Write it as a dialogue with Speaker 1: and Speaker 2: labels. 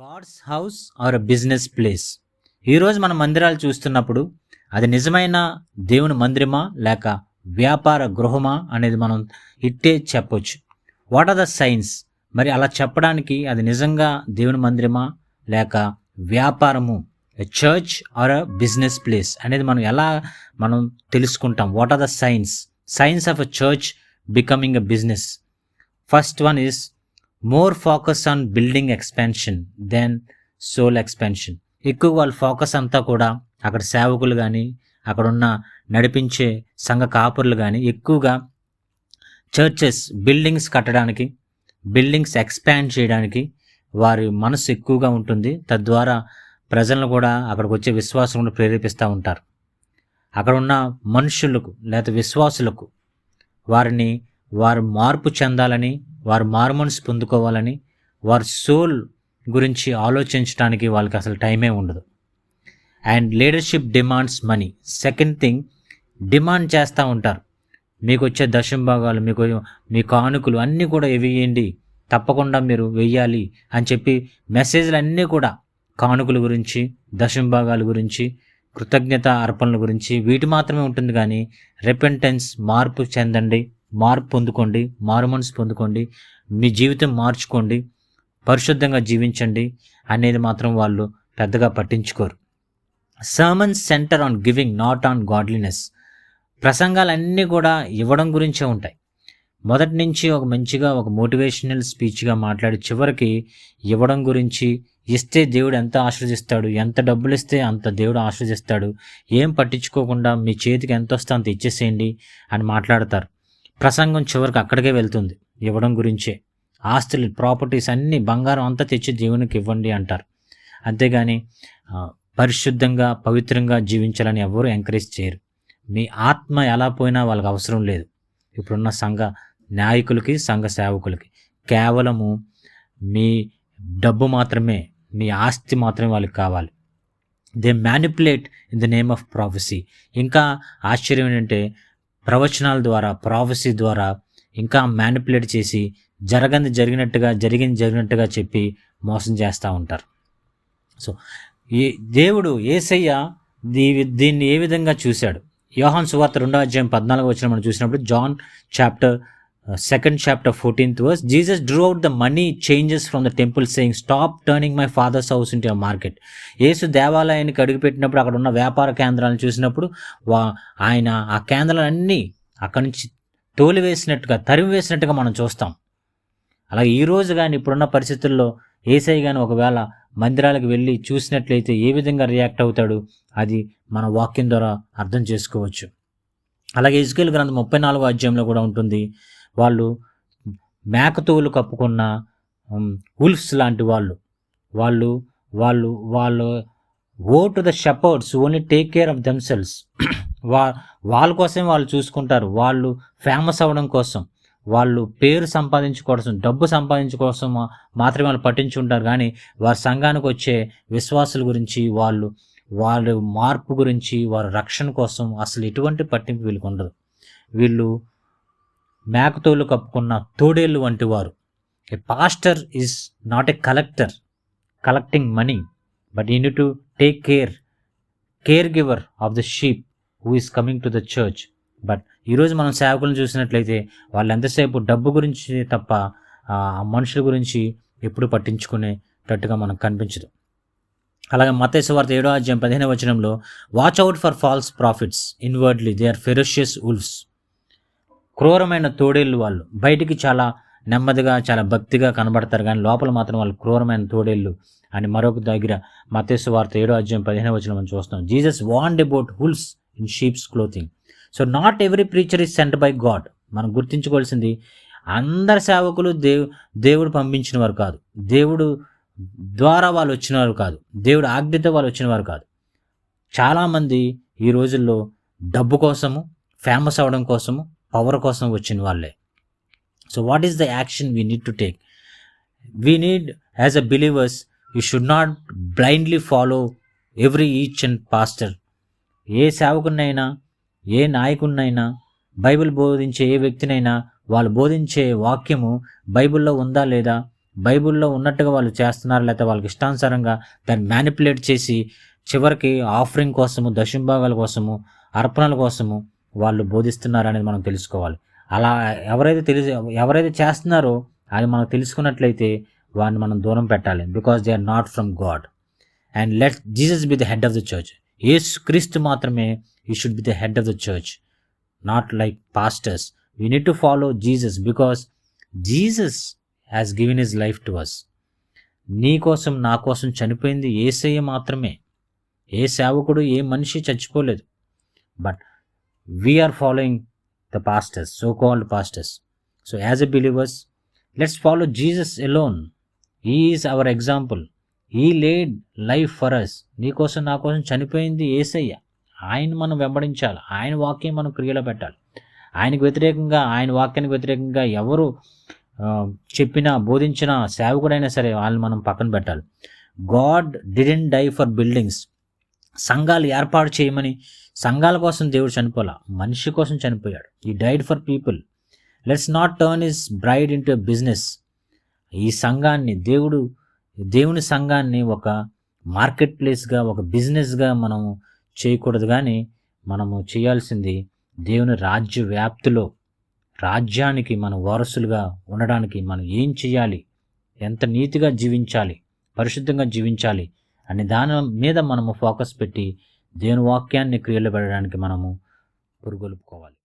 Speaker 1: God's house are a business place. ఈరోజు మన మందిరాలు చూస్తున్నప్పుడు అది నిజమైన దేవుని మందిరమా లేక వ్యాపార గృహమా అనేది మనం ఇట్టే చెప్పొచ్చు. What are the signs? మరి అలా చెప్పడానికి అది నిజంగా దేవుని మందిరమా లేక వ్యాపారము, a church or a business place అనేది మనం తెలుసుకుంటాం. What are the signs of a church becoming a business? First one is more focus on building expansion then soul expansion. ఎక్కువ వాళ్ళ ఫోకస్ అంతా కూడా అక్కడ సేవకులు కానీ అక్కడ ఉన్న నడిపించే సంఘ కాపురులు కానీ ఎక్కువగా చర్చెస్ బిల్డింగ్స్ కట్టడానికి, బిల్డింగ్స్ ఎక్స్పాండ్ చేయడానికి వారి మనసు ఎక్కువగా ఉంటుంది. తద్వారా ప్రజలను కూడా అక్కడికి వచ్చే విశ్వాసం కూడా ప్రేరేపిస్తూ ఉంటారు. అక్కడ ఉన్న మనుషులకు లేదా విశ్వాసులకు వారు మార్పు చెందాలని, వారు మారుమనసు పొందుకోవాలని, వారి సోల్ గురించి ఆలోచించడానికి వాళ్ళకి అసలు టైమే ఉండదు. And leadership demands money. Second thing, demand చేస్తూ ఉంటారు. మీకు వచ్చే దశంభాగాలు, మీ కానుకలు అన్నీ కూడా వేయండి, తప్పకుండా మీరు వెయ్యాలి అని చెప్పి మెసేజ్లు అన్నీ కూడా కానుకల గురించి, దశంభాగాల గురించి, కృతజ్ఞత అర్పణల గురించి వీటి మాత్రమే ఉంటుంది. కానీ రిపెంటెన్స్, మార్పు చెందండి, మార్పు పొందుకోండి, మారు మనసు పొందుకోండి, మీ జీవితం మార్చుకోండి, పరిశుద్ధంగా జీవించండి అనేది మాత్రం వాళ్ళు పెద్దగా పట్టించుకోరు. Sermons centre on giving, not on godliness. ప్రసంగాలన్నీ కూడా ఇవ్వడం గురించే ఉంటాయి. మొదటి నుంచి ఒక మోటివేషనల్ స్పీచ్గా మాట్లాడి చివరికి ఇవ్వడం గురించి, ఇస్తే దేవుడు ఎంత ఆశీర్వదిస్తాడు, ఎంత డబ్బులు ఇస్తే అంత దేవుడు ఆశీర్వదిస్తాడు, ఏం పట్టించుకోకుండా మీ చేతికి ఎంత వస్తే అంత ఇచ్చేసేయండి అని మాట్లాడతారు. ప్రసంగం చివరికి అక్కడికే వెళ్తుంది, ఇవ్వడం గురించే. ఆస్తులు, ప్రాపర్టీస్ అన్నీ, బంగారం అంతా తెచ్చి దేవునికి ఇవ్వండి అంటారు. అంతేగాని పరిశుద్ధంగా పవిత్రంగా జీవించాలని ఎవరు ఎంకరేజ్ చేయరు. మీ ఆత్మ ఎలా పోయినా వాళ్ళకి అవసరం లేదు. ఇప్పుడున్న సంఘ నాయకులకి, సంఘ సేవకులకి కేవలము మీ డబ్బు మాత్రమే, మీ ఆస్తి మాత్రమే వాళ్ళకి కావాలి. They manipulate in the name of prophecy. ఇంకా ఆశ్చర్యం ఏంటంటే ప్రవచనాల ద్వారా, ప్రాఫెసీ ద్వారా ఇంకా మ్యానిపులేట్ చేసి జరిగింది జరిగినట్టుగా చెప్పి మోసం చేస్తూ ఉంటారు. సో దేవుడు యేసయ్య దీన్ని ఏ విధంగా చూశాడు? యోహాను సువార్త 2వ అధ్యాయం 14వ వచనం మనం చూసినప్పుడు, John chapter 2nd chapter 14th verse, Jesus drew out the money changes from the temple saying, stop turning my father's house into a market. యేసు దేవాలయానికి అడుగుపెట్టినప్పుడు అక్కడ ఉన్న వ్యాపార కేంద్రాలను చూసినప్పుడు ఆయన ఆ కేంద్రాలన్నీ అక్కడి నుంచి తరిమివేసినట్టుగా మనం చూస్తాం. అలాగే ఈరోజు కానీ ఇప్పుడున్న పరిస్థితుల్లో యేసయ్య కానీ ఒకవేళ మందిరాలకు వెళ్ళి చూసినట్లయితే ఏ విధంగా రియాక్ట్ అవుతాడు, అది మన వాక్యం ద్వారా అర్థం చేసుకోవచ్చు. అలాగే ఎజెకియెల్ గ్రంథం 34వ అధ్యాయంలో కూడా ఉంటుంది, వాళ్ళు మేకతోలు కప్పుకున్న ఉల్ఫ్స్ లాంటి వాళ్ళు woe to the shepherds only take care of themselves. వాళ్ళ కోసమే వాళ్ళు చూసుకుంటారు. వాళ్ళు ఫేమస్ అవ్వడం కోసం, వాళ్ళు పేరు సంపాదించుకోవడం, డబ్బు సంపాదించుకోవడం మాత్రమే వాళ్ళు పట్టించుకుంటారు. కానీ వారి సంఘానికి వచ్చే విశ్వాసుల గురించి, వాళ్ళ మార్పు గురించి, వారి రక్షణ కోసం అసలు ఎటువంటి పట్టింపు వీళ్ళకి ఉండదు. వీళ్ళు మేకతోలు కప్పుకున్న తోడేళ్ళు వంటి వారు. A pastor is not a collecting money, but you need to take care giver of the sheep who is coming to the church. But ఈరోజు మనం సేవకులను చూసినట్లయితే వాళ్ళు ఎంతసేపు డబ్బు గురించి తప్ప మనుషుల గురించి ఎప్పుడు పట్టించుకునేటట్టుగా మనకు కనిపించదు. అలాగే మత్తయి సువార్త 7వ అధ్యాయం 15వ వచనంలో, watch out for false prophets, inwardly they are ferocious wolves. క్రూరమైన తోడేళ్ళు వాళ్ళు. బయటికి చాలా నెమ్మదిగా, చాలా భక్తిగా కనబడతారు, కానీ లోపల మాత్రం వాళ్ళు క్రూరమైన తోడేళ్ళు అని మరొక దగ్గర మత్తయి సువార్త 7వ అధ్యాయం 15వ వచనం మనం చూస్తాం. Jesus warned about wolves in sheeps clothing. So not every preacher is sent by God. మనం గుర్తించుకోవాల్సింది, అందరు సేవకులు దేవుడు పంపించిన వారు కాదు, దేవుడు ద్వారా వాళ్ళు వచ్చినవారు కాదు, దేవుడు ఆజ్ఞతో వాళ్ళు వచ్చినవారు కాదు. చాలామంది ఈ రోజుల్లో డబ్బు కోసము, ఫేమస్ అవ్వడం కోసము, పవర్ కోసం వచ్చిన వాళ్ళే. So what is the action we need to take? We need, as a believers, you should not blindly follow each and pastor. ఏ సేవకున్నైనా, ఏ నాయకున్నైనా, బైబిల్ బోధించే ఏ వ్యక్తినైనా వాళ్ళు బోధించే వాక్యము బైబిల్లో ఉందా లేదా, బైబిల్లో ఉన్నట్టుగా వాళ్ళు చేస్తున్నారు, లేకపోతే వాళ్ళకి ఇష్టానుసారంగా దాన్ని మ్యానిపులేట్ చేసి చివరికి ఆఫరింగ్ కోసము, దశంభాగాల కోసము, అర్పణల కోసము వాళ్ళు బోధిస్తున్నారు అనేది మనం తెలుసుకోవాలి. అలా ఎవరైతే చేస్తున్నారో అది మనం తెలుసుకున్నట్లయితే వారిని మనం దూరం పెట్టాలి. Because they are not from God. And let Jesus be the head of the church. యేసు క్రీస్తు మాత్రమే he should be the head of the church, not like pastors. We need to follow Jesus because Jesus has given his life to us. నీ కోసం నా కోసం చనిపోయింది యేసయ్య మాత్రమే. ఏ సేవకుడు ఏ మనిషి చచ్చిపోలేదు. But we're following the pastors, so called pastors. So as a believers, let's follow Jesus alone. He is our example. He laid life for us. నీ కోసం నా కోసం చనిపోయింది యేసయ్య. ఆయన మనం వెంబడించాలి. ఆయన వాక్యం మనం క్రియలో పెట్టాలి. ఆయనకు వ్యతిరేకంగా, ఆయన వాక్యానికి వ్యతిరేకంగా ఎవరు చెప్పినా బోధించిన సేవకుడైనా సరే వాళ్ళని మనం పక్కన పెట్టాలి. God didn't die for buildings. సంఘాలు ఏర్పాటు చేయమని, సంఘాల కోసం దేవుడు చనిపోలా, మనిషి కోసం చనిపోయాడు. ఈ died for people. Let's not turn his braid into a business. ఈ సంఘాన్ని, దేవుని సంఘాన్ని ఒక మార్కెట్ ప్లేస్గా, ఒక బిజినెస్గా మనము చేయకూడదు. కానీ మనము చేయాల్సింది దేవుని రాజ్య వ్యాప్తిలో, రాజ్యానికి మనం వారసులుగా ఉండడానికి మనం ఏం చేయాలి, ఎంత నీతిగా జీవించాలి, పరిశుద్ధంగా జీవించాలి అనే దాని మీద మనము ఫోకస్ పెట్టి దేవుని వాక్యాన్ని క్రియలు పెట్టడానికి మనము పురుగొల్పుకోవాలి.